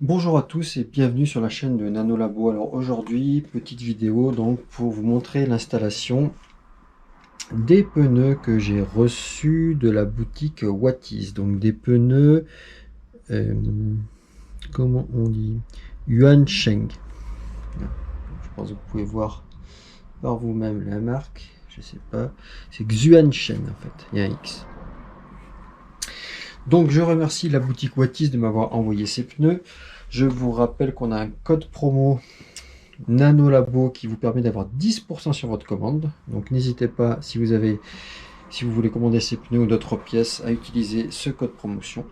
Bonjour à tous et bienvenue sur la chaîne de Nanolabo. Alors aujourd'hui, petite vidéo donc pour vous montrer l'installation des pneus que j'ai reçus de la boutique Watis. Donc des pneus, comment on dit, Yuancheng. Je pense que vous pouvez voir par vous-même la marque. Je sais pas, c'est Xuancheng en fait. Il y a un X. Donc je remercie la boutique Watis de m'avoir envoyé ces pneus. Je vous rappelle qu'on a un code promo Nanolabo qui vous permet d'avoir 10% sur votre commande. Donc n'hésitez pas, si vous voulez commander ces pneus ou d'autres pièces, à utiliser ce code promotion.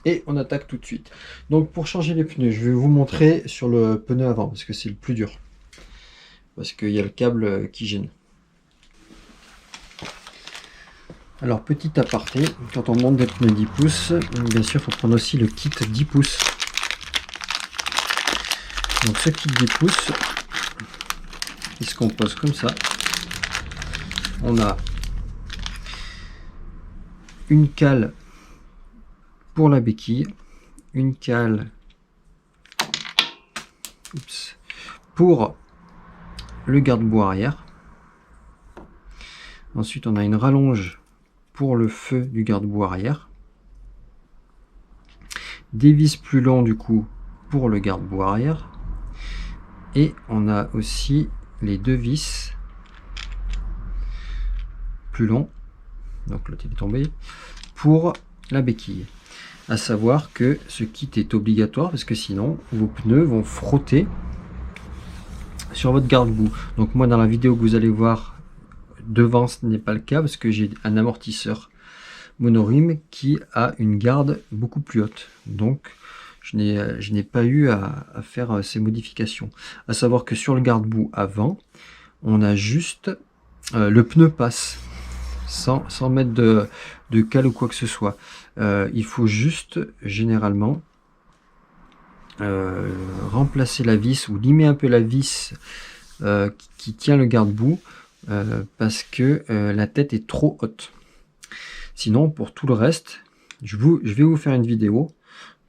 Et on attaque tout de suite. Donc pour changer les pneus, je vais vous montrer sur le pneu avant parce que c'est le plus dur. Parce qu'il y a le câble qui gêne. Alors petit aparté, quand on monte des pneus 10 pouces, bien sûr il faut prendre aussi le kit 10 pouces. Donc ce kit 10 pouces, il se compose comme ça. On a une cale pour la béquille, une cale pour le garde-boue arrière. Ensuite on a une rallonge pour le feu du garde-boue arrière. Des vis plus longs du coup pour le garde-boue arrière. Et on a aussi les deux vis plus longs, donc l'autre il est tombé, pour la béquille. À savoir que ce kit est obligatoire parce que sinon vos pneus vont frotter sur votre garde-boue. Donc moi dans la vidéo que vous allez voir devant ce n'est pas le cas parce que j'ai un amortisseur monorim qui a une garde beaucoup plus haute. Donc je n'ai pas eu à faire ces modifications. À savoir que sur le garde-boue avant, on a juste le pneu passe sans mettre de cale ou quoi que ce soit. Il faut juste généralement remplacer la vis ou limer un peu la vis qui tient le garde-boue parce que la tête est trop haute. Sinon pour tout le reste, je vais vous faire une vidéo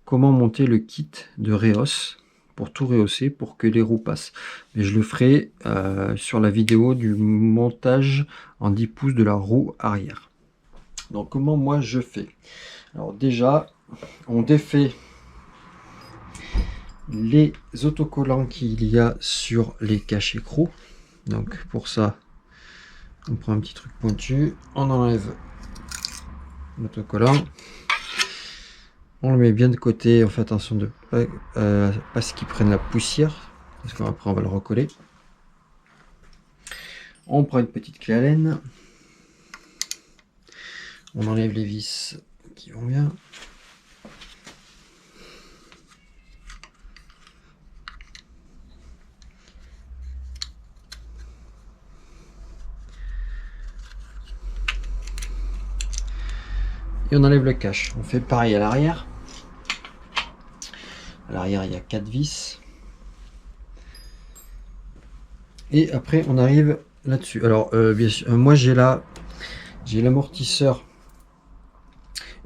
comment monter le kit de réhausse pour tout rehausser pour que les roues passent. Mais je le ferai sur la vidéo du montage en 10 pouces de la roue arrière. Donc comment moi je fais? Alors déjà on défait les autocollants qu'il y a sur les caches écrous. Donc pour ça on prend un petit truc pointu, on enlève l'autocollant. On le met bien de côté, on fait attention de pas ce qu'il prenne la poussière, parce qu'après on va le recoller. On prend une petite clé Allen, on enlève les vis qui vont bien. Et on enlève le cache. On fait pareil à l'arrière. À l'arrière, il y a 4 vis. Et après, on arrive là-dessus. Alors, bien sûr, moi, j'ai l'amortisseur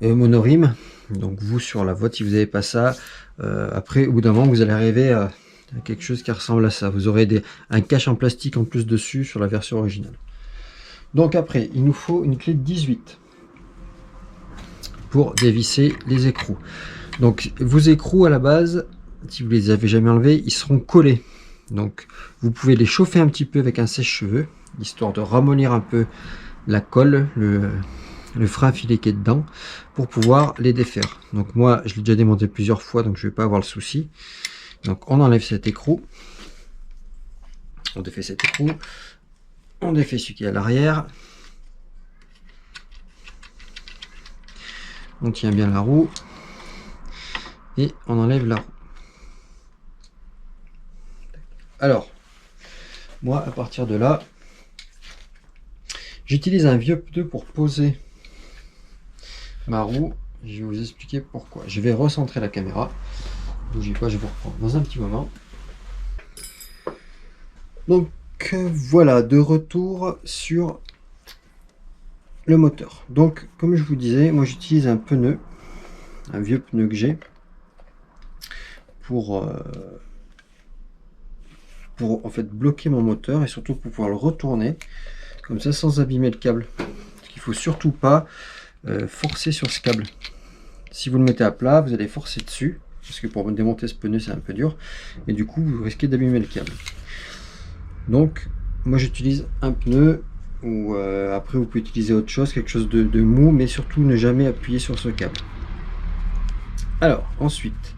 monorim. Donc, vous, sur la vôtre, si vous n'avez pas ça, après, au bout d'un moment, vous allez arriver à quelque chose qui ressemble à ça. Vous aurez un cache en plastique en plus dessus sur la version originale. Donc, après, il nous faut une clé de 18 pour dévisser les écrous. Donc vos écrous à la base, si vous les avez jamais enlevés, ils seront collés. Donc vous pouvez les chauffer un petit peu avec un sèche-cheveux, histoire de ramollir un peu la colle, le frein filé qui est dedans, pour pouvoir les défaire. Donc moi je l'ai déjà démonté plusieurs fois, donc je vais pas avoir le souci. Donc on enlève cet écrou, on défait cet écrou, on défait celui qui est à l'arrière. On tient bien la roue et on enlève la roue. Alors, moi à partir de là, j'utilise un vieux pneu pour poser ma roue. Je vais vous expliquer pourquoi. Je vais recentrer la caméra. Bougez pas, je vous reprends dans un petit moment. Donc voilà, de retour sur le moteur. Donc comme je vous disais, moi j'utilise un pneu, un vieux pneu que j'ai, pour en fait bloquer mon moteur et surtout pour pouvoir le retourner comme ça sans abîmer le câble. Il faut surtout pas forcer sur ce câble. Si vous le mettez à plat, vous allez forcer dessus parce que pour démonter ce pneu c'est un peu dur et du coup vous risquez d'abîmer le câble. Donc moi j'utilise un pneu ou après vous pouvez utiliser autre chose, quelque chose de mou, mais surtout ne jamais appuyer sur ce câble. Alors ensuite,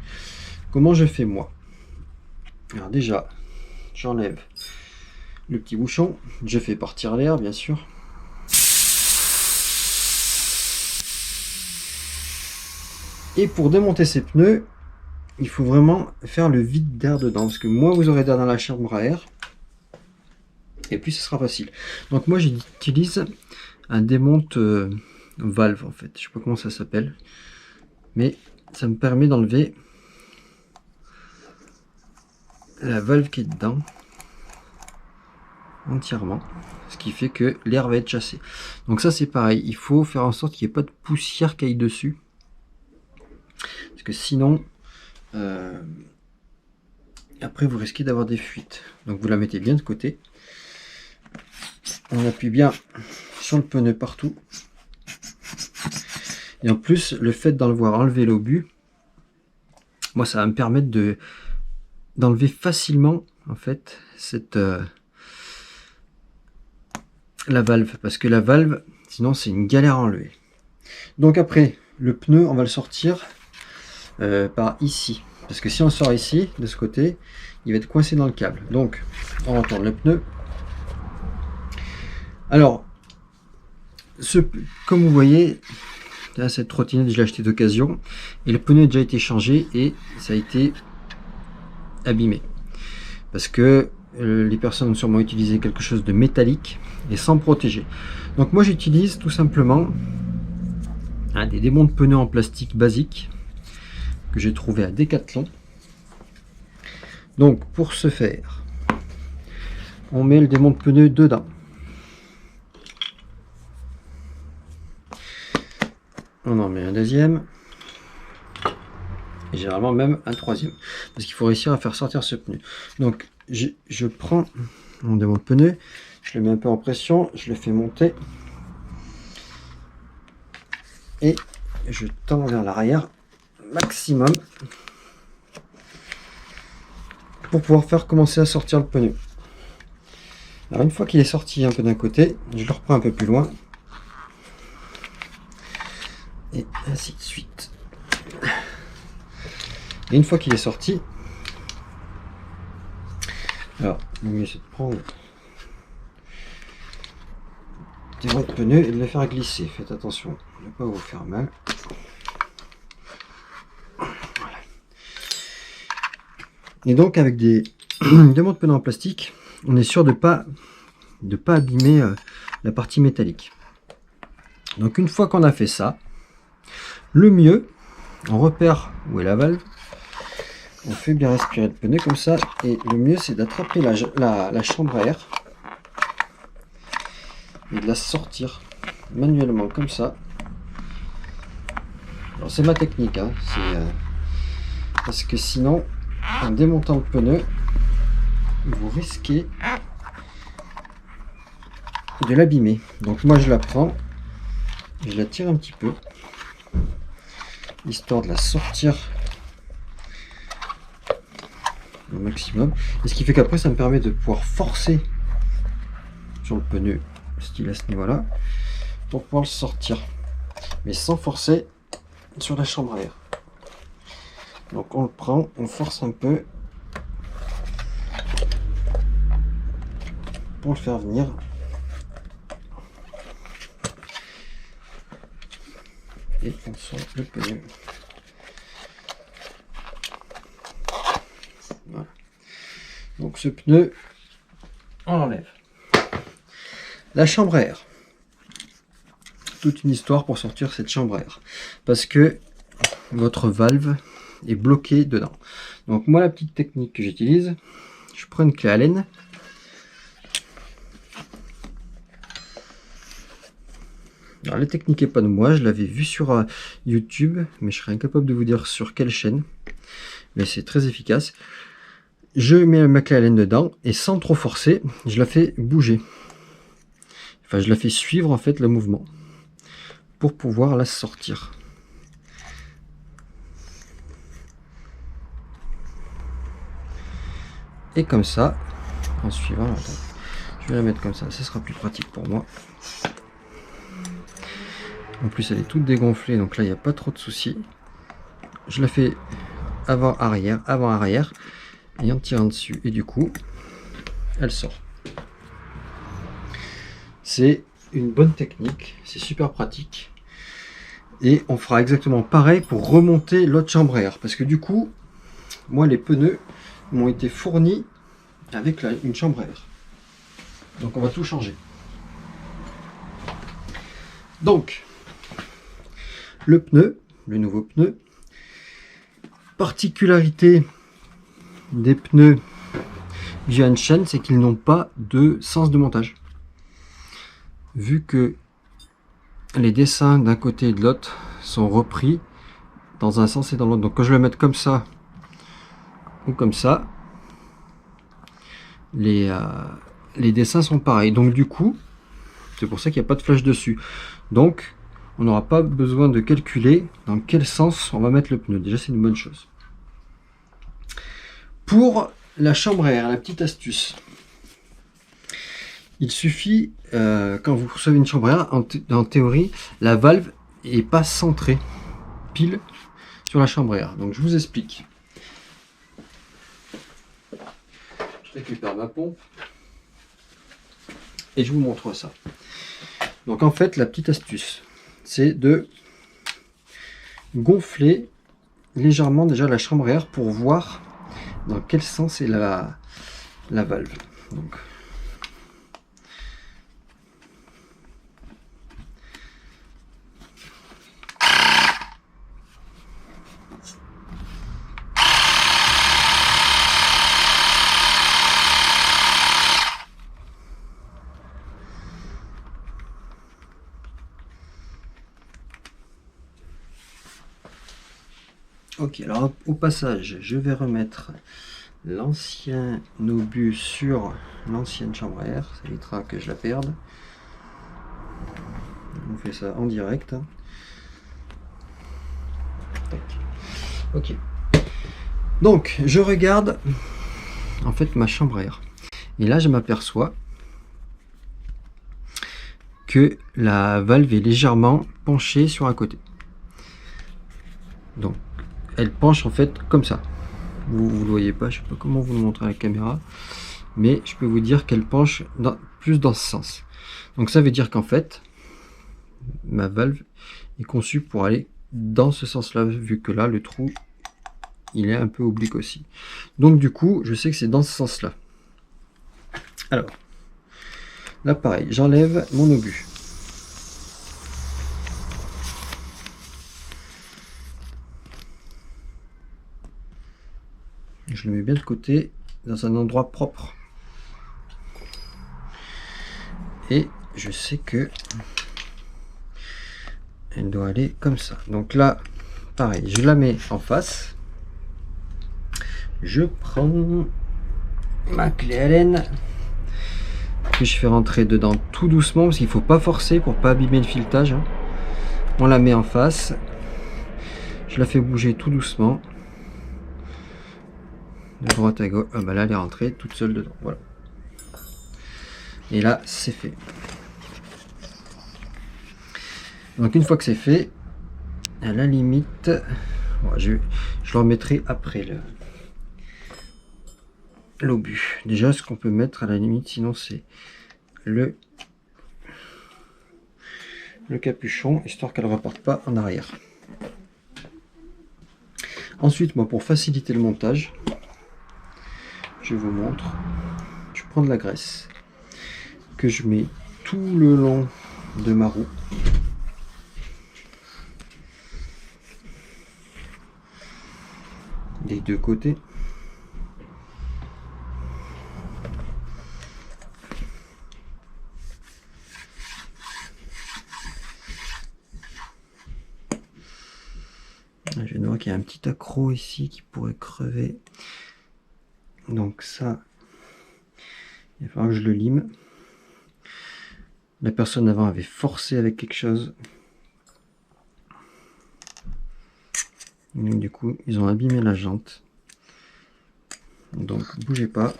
comment je fais moi? Alors déjà, j'enlève le petit bouchon, je fais partir l'air bien sûr. Et pour démonter ces pneus, il faut vraiment faire le vide d'air dedans, parce que moins vous aurez d'air dans la chambre à air, et puis ce sera facile. Donc moi j'utilise un démonte valve en fait, je sais pas comment ça s'appelle, mais ça me permet d'enlever la valve qui est dedans entièrement, ce qui fait que l'air va être chassé. Donc ça c'est pareil, il faut faire en sorte qu'il n'y ait pas de poussière qui aille dessus, parce que sinon après vous risquez d'avoir des fuites. Donc vous la mettez bien de côté, on appuie bien sur le pneu partout, et en plus le fait d'avoir enlevé l'obus, moi ça va me permettre d'enlever facilement en fait cette la valve, parce que la valve sinon c'est une galère à enlever. Donc après le pneu on va le sortir par ici, parce que si on sort ici de ce côté il va être coincé dans le câble. Donc on retourne le pneu. Alors comme vous voyez là, cette trottinette je l'ai acheté d'occasion et le pneu a déjà été changé et ça a été abîmé parce que les personnes ont sûrement utilisé quelque chose de métallique et sans protéger. Donc moi j'utilise tout simplement des démonte pneus en plastique basique que j'ai trouvé à Decathlon. Donc pour ce faire, on met le démonte pneus dedans. On en met un deuxième. Et généralement même un troisième. Parce qu'il faut réussir à faire sortir ce pneu. Donc je prends mon démonte pneu, je le mets un peu en pression, je le fais monter. Et je tends vers l'arrière maximum pour pouvoir faire commencer à sortir le pneu. Alors une fois qu'il est sorti un peu d'un côté, je le reprends un peu plus loin. Et ainsi de suite. Et une fois qu'il est sorti, alors le mieux c'est de prendre des bons pneus et de les faire glisser. Faites attention de ne pas vous faire mal. Voilà. Et donc avec des démonte pneus en plastique, on est sûr de pas abîmer la partie métallique. Donc une fois qu'on a fait ça, le mieux, on repère où est la valve, on fait bien respirer le pneu comme ça, et le mieux c'est d'attraper la chambre à air et de la sortir manuellement comme ça. Alors c'est ma technique, hein, parce que sinon en démontant le pneu vous risquez de l'abîmer. Donc moi je la prends, je la tire un petit peu histoire de la sortir au maximum, et ce qui fait qu'après ça me permet de pouvoir forcer sur le pneu style à ce niveau là pour pouvoir le sortir, mais sans forcer sur la chambre à air. Donc on le prend, on force un peu pour le faire venir. Et on sort le pneu. Voilà. Donc ce pneu, on l'enlève. La chambre à air. Toute une histoire pour sortir cette chambre à air. Parce que votre valve est bloquée dedans. Donc moi la petite technique que j'utilise, je prends une clé Allen. Alors la technique n'est pas de moi, je l'avais vu sur YouTube, mais je serais incapable de vous dire sur quelle chaîne. mais c'est très efficace. Je mets ma clé Allen dedans et sans trop forcer, je la fais bouger. Enfin, je la fais suivre en fait le mouvement pour pouvoir la sortir. Et comme ça, en suivant, attends, je vais la mettre comme ça sera plus pratique pour moi. En plus, elle est toute dégonflée, donc là, il n'y a pas trop de soucis. Je la fais avant-arrière, et en tirant dessus, et du coup, elle sort. C'est une bonne technique, c'est super pratique. Et on fera exactement pareil pour remonter l'autre chambre à air. Parce que du coup, moi, les pneus m'ont été fournis avec une chambre à air. Donc on va tout changer. Donc, le nouveau pneu, particularité des pneus Jianshen, c'est qu'ils n'ont pas de sens de montage. Vu que les dessins d'un côté et de l'autre sont repris dans un sens et dans l'autre. Donc quand je vais le mettre comme ça ou comme ça, les dessins sont pareils. Donc du coup, c'est pour ça qu'il n'y a pas de flash dessus. Donc on n'aura pas besoin de calculer dans quel sens on va mettre le pneu. Déjà, c'est une bonne chose. Pour la chambre à air, la petite astuce. Il suffit, quand vous recevez une chambre à air, en théorie, la valve n'est pas centrée pile sur la chambre à air. Donc je vous explique. Je récupère ma pompe et je vous montre ça. Donc en fait, la petite astuce, c'est de gonfler légèrement déjà la chambre à air pour voir dans quel sens est la valve. Donc, ok, alors au passage, je vais remettre l'ancien obus sur l'ancienne chambre à air. Ça évitera que je la perde. On fait ça en direct. Ok. Donc, je regarde en fait ma chambre à air. Et là, je m'aperçois que la valve est légèrement penchée sur un côté. Donc, elle penche en fait comme ça. Vous ne le voyez pas, je ne sais pas comment vous le montrer à la caméra, mais je peux vous dire qu'elle penche plus dans ce sens. Donc ça veut dire qu'en fait, ma valve est conçue pour aller dans ce sens-là, vu que là, le trou, il est un peu oblique aussi. Donc du coup, je sais que c'est dans ce sens-là. Alors, là pareil, j'enlève mon obus. Je le mets bien de côté, dans un endroit propre. Et je sais que elle doit aller comme ça. Donc là, pareil, je la mets en face. Je prends ma clé Allen que je fais rentrer dedans tout doucement parce qu'il ne faut pas forcer pour pas abîmer le filetage. On la met en face. Je la fais bouger tout doucement. De droite à gauche. Ah bah là, elle est rentrée toute seule dedans. Voilà. Et là, c'est fait. Donc une fois que c'est fait, à la limite, bon, je le remettrai après l'obus. Déjà, ce qu'on peut mettre à la limite, sinon c'est le capuchon, histoire qu'elle ne reparte pas en arrière. Ensuite, moi, pour faciliter le montage, je vous montre. Je prends de la graisse que je mets tout le long de ma roue. Des deux côtés. Je vois qu'il y a un un petit accroc ici qui pourrait crever. Donc ça, il va falloir que je le lime. La personne avant avait forcé avec quelque chose. Et donc, du coup, ils ont abîmé la jante. Donc, bougez pas.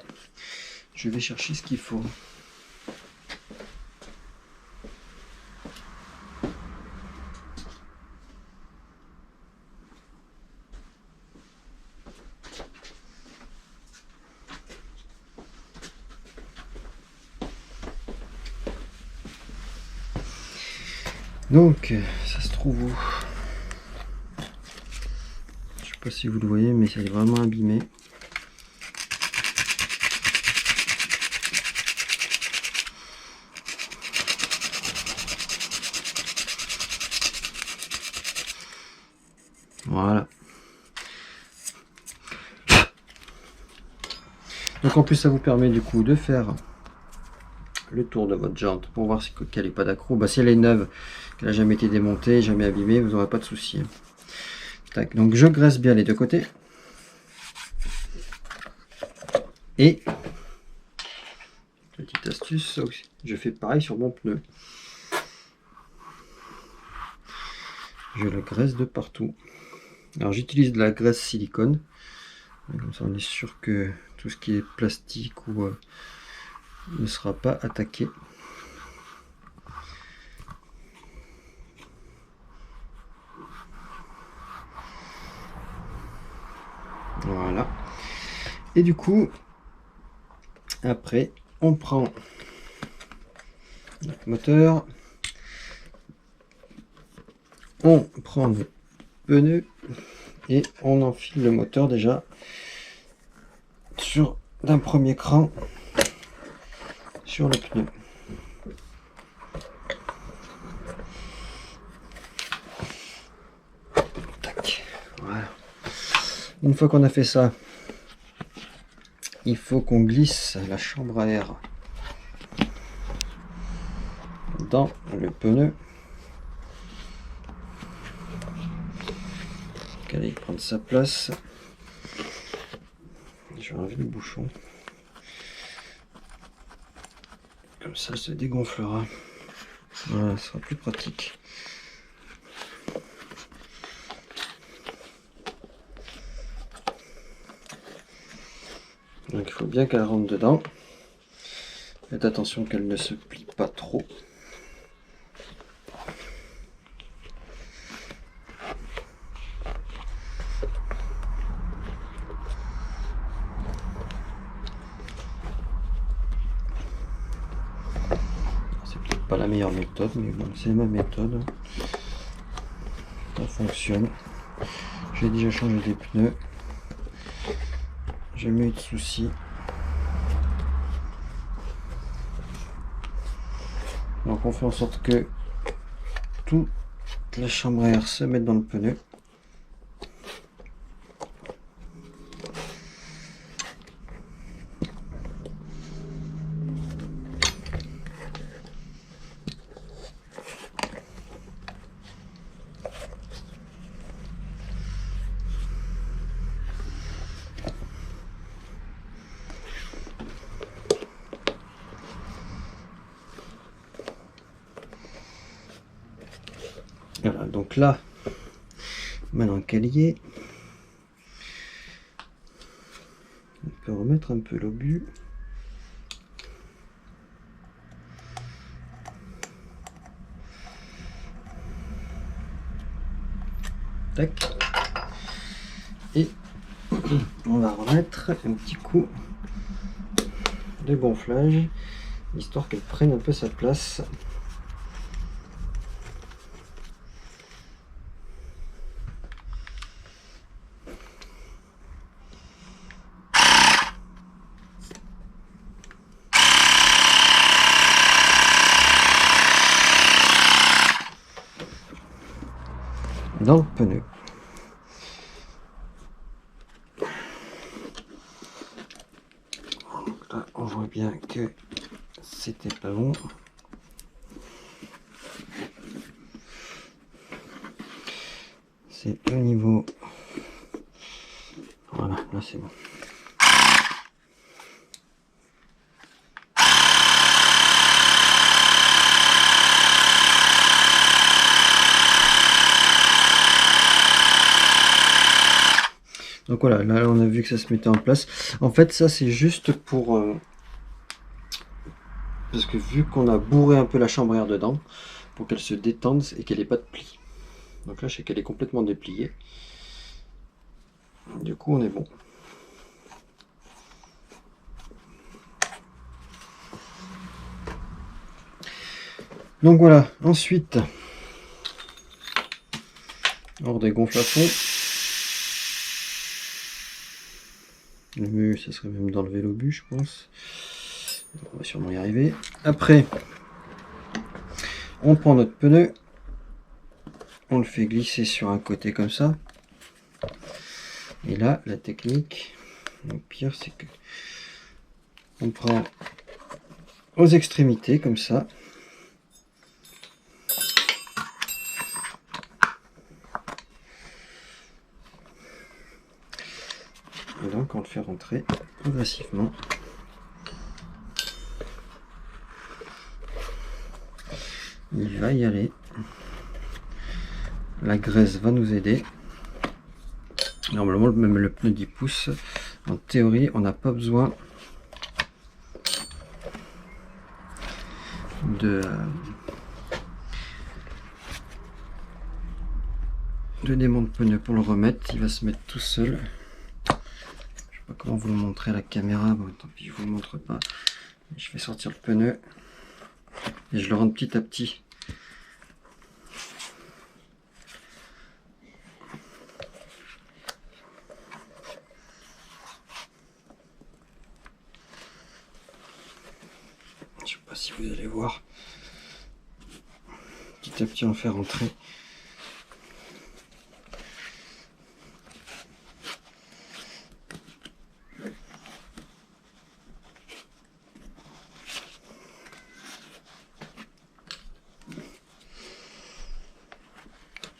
Je vais chercher ce qu'il faut. Donc, ça se trouve où? Je sais pas si vous le voyez, mais c'est vraiment abîmé. Voilà. Donc en plus ça vous permet du coup de faire le tour de votre jante pour voir qu'elle n'est pas d'accroc. Bah, si elle est neuve, qu'elle n'a jamais été démontée, jamais abîmée, vous n'aurez pas de souci. Tac. Donc je graisse bien les deux côtés. Et petite astuce, je fais pareil sur mon pneu. Je le graisse de partout. Alors j'utilise de la graisse silicone. Comme ça on est sûr que tout ce qui est plastique ou ne sera pas attaqué. Voilà. Et du coup, après, on prend notre moteur, on prend le pneu et on enfile le moteur déjà sur d'un premier cran sur le pneu. Tac. Voilà. Une fois qu'on a fait ça, il faut qu'on glisse la chambre à air dans le pneu. Qu'elle aille prendre sa place. Je vais enlever le bouchon. Comme ça, ça dégonflera. Voilà, ce sera plus pratique. Donc il faut bien qu'elle rentre dedans. Faites attention qu'elle ne se plie pas trop. C'est peut-être pas la meilleure méthode, mais bon, c'est ma méthode. Ça fonctionne. J'ai déjà changé des pneus. J'ai jamais eu de soucis. Donc on fait en sorte que toute la chambre à air se mette dans le pneu. Voilà, donc là, maintenant qu'elle y est, on peut remettre un peu l'obus. Tac. Et on va remettre un petit coup de gonflage, histoire qu'elle prenne un peu sa place. Dans le pneu. Donc là, on voit bien que c'était pas bon. C'est au niveau Voilà, là c'est bon. Donc voilà, là on a vu que ça se mettait en place. En fait, ça c'est juste pour... parce que vu qu'on a bourré un peu la chambre à air dedans, pour qu'elle se détende et qu'elle n'ait pas de plis. Donc là, je sais qu'elle est complètement dépliée. Du coup, on est bon. Donc voilà, ensuite, on dégonfle à fond. Le mieux, ça serait même d'enlever l'obus, je pense. On va sûrement y arriver. Après, on prend notre pneu, on le fait glisser sur un côté comme ça. Et là, la technique, le pire, c'est que on prend aux extrémités comme ça. Et donc, on le fait rentrer progressivement. Il va y aller. La graisse va nous aider. Normalement, même le pneu 10 pouces, en théorie, on n'a pas besoin de démon de pneu pour le remettre. Il va se mettre tout seul. Je sais pas comment vous le montrer à la caméra. Bon, tant pis, je vous le montre pas. Je vais sortir le pneu et je le rentre petit à petit. Je sais pas si vous allez voir. Petit à petit, on fait rentrer.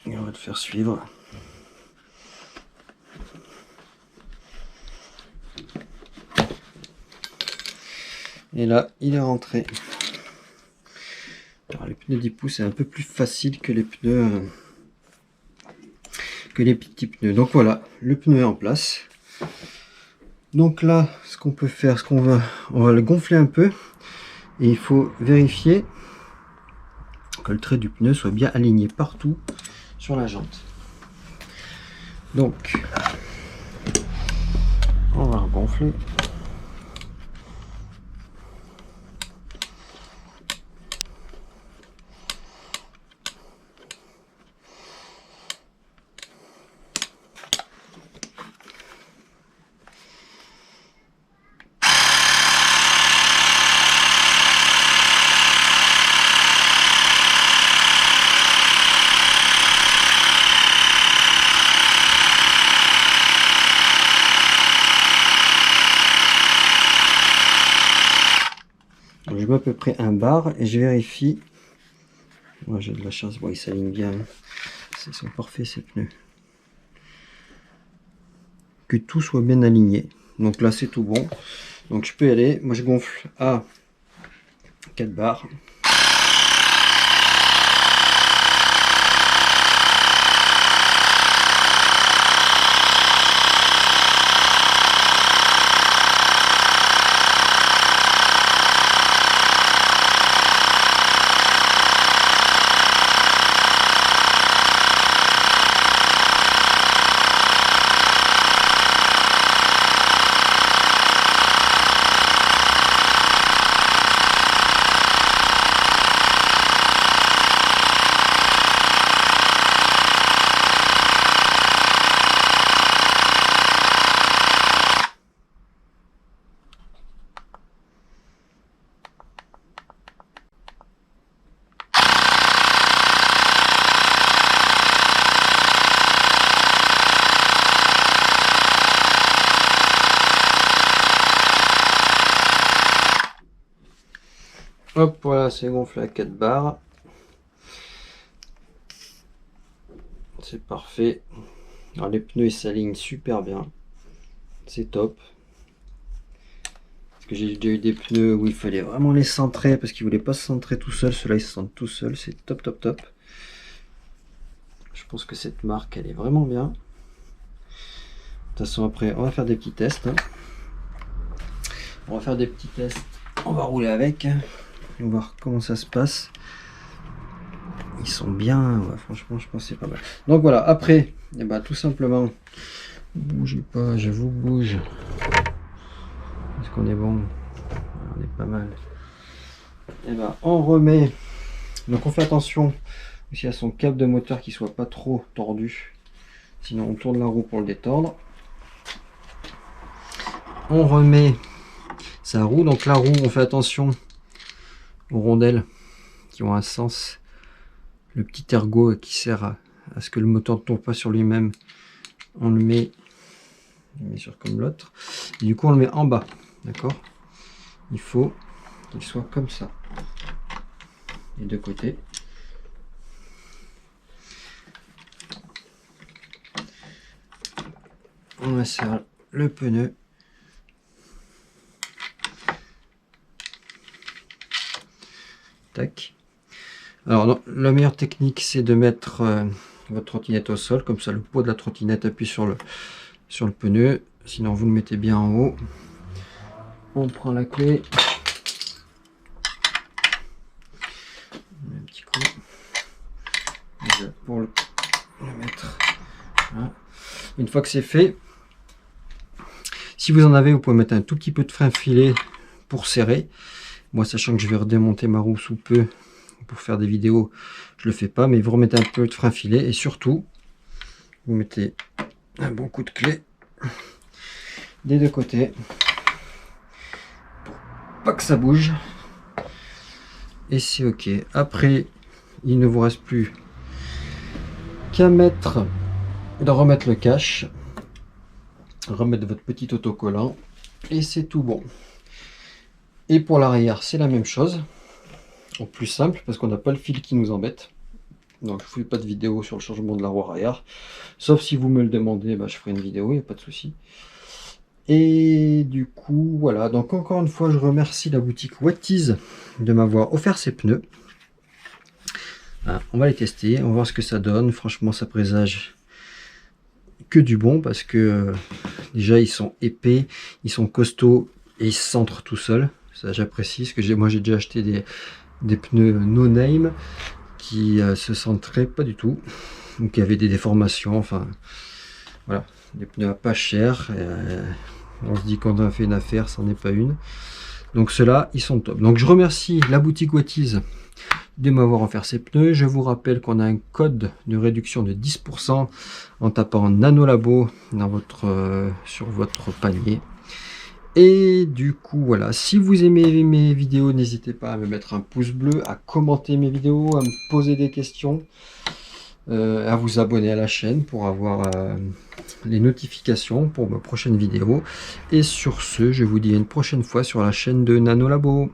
Et on va le faire suivre. Et là, il est rentré. Alors, les pneus 10 pouces, c'est un peu plus facile que les pneus que les petits pneus. Donc voilà, le pneu est en place. Donc là, ce qu'on peut faire, on va le gonfler un peu. Et il faut vérifier que le trait du pneu soit bien aligné partout sur la jante. Donc, on va gonfler. Je mets à peu près un bar et je vérifie. Moi j'ai de la chance, bon, ils s'alignent bien. Ils sont parfaits ces pneus. Que tout soit bien aligné. Donc là c'est tout bon. Donc je peux y aller. Moi je gonfle à 4 bars. Hop, voilà, c'est gonflé à 4 bars. C'est parfait. Alors les pneus ils s'alignent super bien. c'est top. Parce que j'ai déjà eu des pneus où il fallait vraiment les centrer parce qu'ils voulaient pas se centrer tout seul. Ceux-là, ils se centrent tout seuls. C'est top, top, top. Je pense que cette marque, elle est vraiment bien. De toute façon, après, on va faire des petits tests. Hein. On va faire des petits tests. On va rouler avec. On va voir comment ça se passe. Ils sont bien. Ouais, franchement, je pense que c'est pas mal. Donc voilà, après, et ben, tout simplement, bougez pas, je vous bouge. Est-ce qu'on est bon? On est pas mal. Et ben, on remet. Donc on fait attention aussi à son câble de moteur qui soit pas trop tordu. Sinon, on tourne la roue pour le détordre. On remet sa roue. Donc la roue, on fait attention aux rondelles qui ont un sens. Le petit ergot qui sert à ce que le moteur ne tourne pas sur lui-même, on le met sur comme l'autre. Du coup, on le met en bas. D'accord? Il faut qu'il soit comme ça. Les deux côtés. On insère le pneu. Tac. Alors, non, la meilleure technique, c'est de mettre votre trottinette au sol. Comme ça, le poids de la trottinette appuie sur le pneu. Sinon, vous le mettez bien en haut. On prend la clé. On met un petit coup. Déjà pour le mettre. Voilà. Une fois que c'est fait, si vous en avez, vous pouvez mettre un tout petit peu de frein filet pour serrer. Moi, sachant que je vais redémonter ma roue sous peu pour faire des vidéos, je le fais pas, mais vous remettez un peu de frein filet et surtout, vous mettez un bon coup de clé des deux côtés pour pas que ça bouge. Et c'est ok. Après, il ne vous reste plus qu'à remettre le cache, remettre votre petit autocollant et c'est tout bon. Et pour l'arrière, c'est la même chose, au plus simple parce qu'on n'a pas le fil qui nous embête. Donc je ne fais pas de vidéo sur le changement de la roue arrière, sauf si vous me le demandez, bah, je ferai une vidéo, il n'y a pas de souci. Et du coup, voilà. Donc encore une fois, je remercie la boutique Wattiz de m'avoir offert ces pneus. On va les tester, on va voir ce que ça donne. Franchement, ça présage que du bon parce que déjà ils sont épais, ils sont costauds et ils se centrent tout seuls. Ça, j'apprécie, parce que moi j'ai déjà acheté des pneus no name qui se centraient pas du tout, donc il y avait des déformations. Enfin voilà, des pneus à pas cher. On se dit qu'on a fait une affaire, ça n'est pas une. Donc ceux-là, ils sont top. Donc je remercie la boutique Wattiz de m'avoir offert ces pneus. Je vous rappelle qu'on a un code de réduction de 10% en tapant Nanolabo sur votre panier. Et du coup, voilà, si vous aimez mes vidéos, n'hésitez pas à me mettre un pouce bleu, à commenter mes vidéos, à me poser des questions, à vous abonner à la chaîne pour avoir les notifications pour mes prochaines vidéos. Et sur ce, je vous dis à une prochaine fois sur la chaîne de Nanolabo.